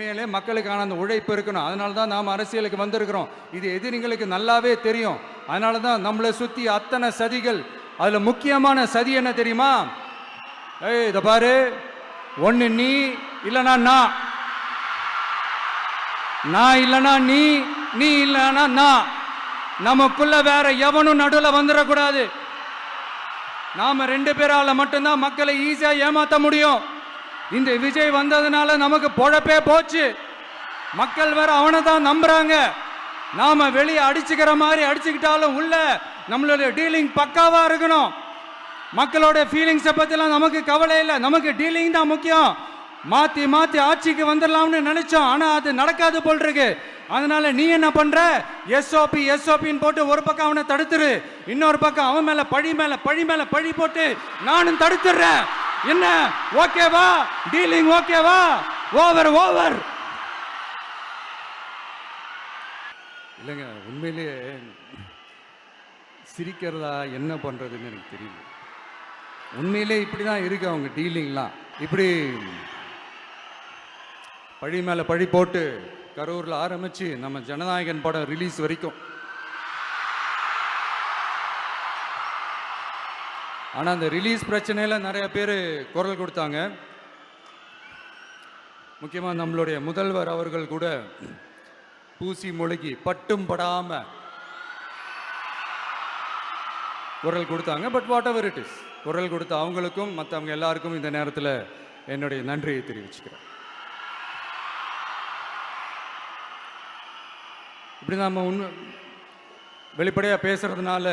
உண்மையிலே மக்களுக்கான அந்த உழைப்பு இருக்கணும். அதனால தான் நாம் அரசியலுக்கு வந்திருக்கிறோம். இது எதிரிங்களுக்கு நல்லாவே தெரியும். அதனால தான் நம்மளை சுற்றி அத்தனை சதிகள். அதில் முக்கியமான சதி என்ன தெரியுமா? இதை பாரு, ஒன்று நீ இல்லைனா நான் இல்லைனா நீ இல்லைனா நான். நமக்குள்ள வேற எவனும் நடுவில் வந்துடக்கூடாது. நாம 2 பேரால மட்டும்தான் மக்களை ஈஸியா ஏமாத்த முடியும். இந்த விஜய் வந்ததுனால நமக்கு பொழப்பே போச்சு. மக்கள் வேற அவனை தான் நம்புறாங்க. நாம வெளியே அடிச்சுக்கிற மாதிரி அடிச்சுக்கிட்டாலும் உள்ள நம்மளுடைய டீலிங் பக்காவா இருக்கணும். மக்களோட ஃபீலிங்ஸை பத்திலாம் நமக்கு கவலை இல்லை. நமக்கு டீலிங் தான் முக்கியம். மாத்தி மாத்தி ஆட்சிக்கு வந்துடலாம்னு நினைச்சோம். ஆனா அது நடக்காது போல் இருக்கு. அதனால நீ என்ன பண்ற? எஸ்ஓபின்னு போட்டு ஒரு பக்கம் அவனை தடுத்துரு, இன்னொரு பக்கம் அவன் மேல பழி போட்டு நானும் தடுத்துறேன். என்ன ஓகேவா? டீலிங் ஓகேவா? ஓவர். இல்லைங்க, உண்மையிலேயே சிரிக்கிறதா என்ன பண்றதுன்னு எனக்கு தெரியல. உண்மையிலே இப்படிதான் இருக்கு அவங்க டீலிங்லாம். இப்படி பழி மேல பழி போட்டு கரூரில் ஆரம்பிச்சு நம்ம ஜனநாயகன் படம் ரிலீஸ் வரைக்கும். ஆனால் அந்த ரிலீஸ் பிரச்சனையில் நிறைய பேர் குரல் கொடுத்தாங்க. முக்கியமாக நம்மளுடைய முதல்வர் அவர்கள் கூட பூசி மொழிகி பட்டும் படாம குரல் கொடுத்தாங்க. But what ever it is, குரல் கொடுத்த அவங்களுக்கும் மற்றவங்க எல்லாருக்கும் இந்த நேரத்தில் என்னுடைய நன்றியை தெரிவிச்சுக்கிறேன். இப்படி நம்ம வெளிப்படையாக பேசுறதுனால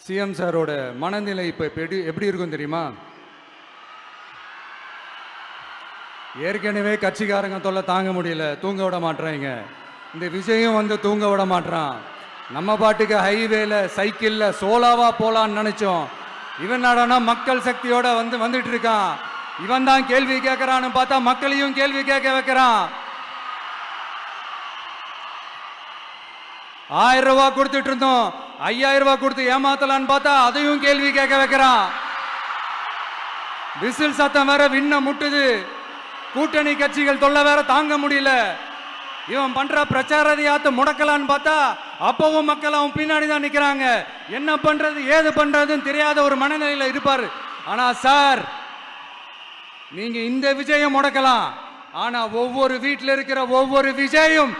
சிஎம் சாரோட மனநிலை இப்போ எப்படி இருக்கும் தெரியுமா? ஏற்கனவே கட்சிக்காரங்க தொல்லை தாங்க முடியல, தூங்க விட மாட்டேறாங்க. இந்த விஜயும் வந்து தூங்க விட மாட்டான். நம்ம பாட்டுக்கு ஹைவேல சைக்கிள்ல சோலாவா போலான்னு நினைச்சோம். இவன் நாடானா மக்கள் சக்தியோட வந்துட்டு இருக்கான். இவன் தான் கேள்வி கேட்கறான்னு பார்த்தா மக்களையும் கேள்வி கேட்க வைக்கிறான். 1000 ரூபாய் கொடுத்துட்டு இருந்தோம், 5000 ரூபாய் கொடுத்து ஏமாத்தலான்னு பார்த்தா அதையும் கேள்வி கேட்க வைக்கிறான். விசில் சத்தம் வேற விண்ண முட்டுது. கூட்டணி கட்சிகள் தொல்லை வேற தாங்க முடியல. இவன் பண்ற பிரச்சாரத்தையாத்த முடக்கலான்னு பார்த்தா அப்பவும் மக்கள் அவன் பின்னாடி தான் நிக்கிறாங்க. என்ன பண்றது ஏது பண்றதுன்னு தெரியாத ஒரு மனநிலையில இருப்பாரு. ஆனா சார், நீங்க இந்த விஜயம் முடக்கலாம். ஆனா ஒவ்வொரு வீட்டில் இருக்கிற ஒவ்வொரு விஜயையும்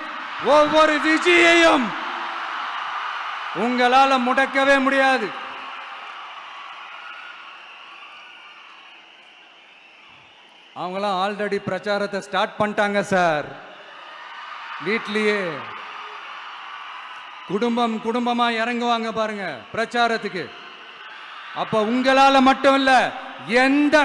உங்களால முடக்கவே முடியாது. அவங்களாம் ஆல்ரெடி பிரச்சாரத்தை ஸ்டார்ட் பண்ணிட்டாங்க சார். வீட்லயே குடும்பமா இறங்குவாங்க பாருங்க பிரச்சாரத்துக்கு. அப்ப உங்களால மட்டும் இல்ல, எந்த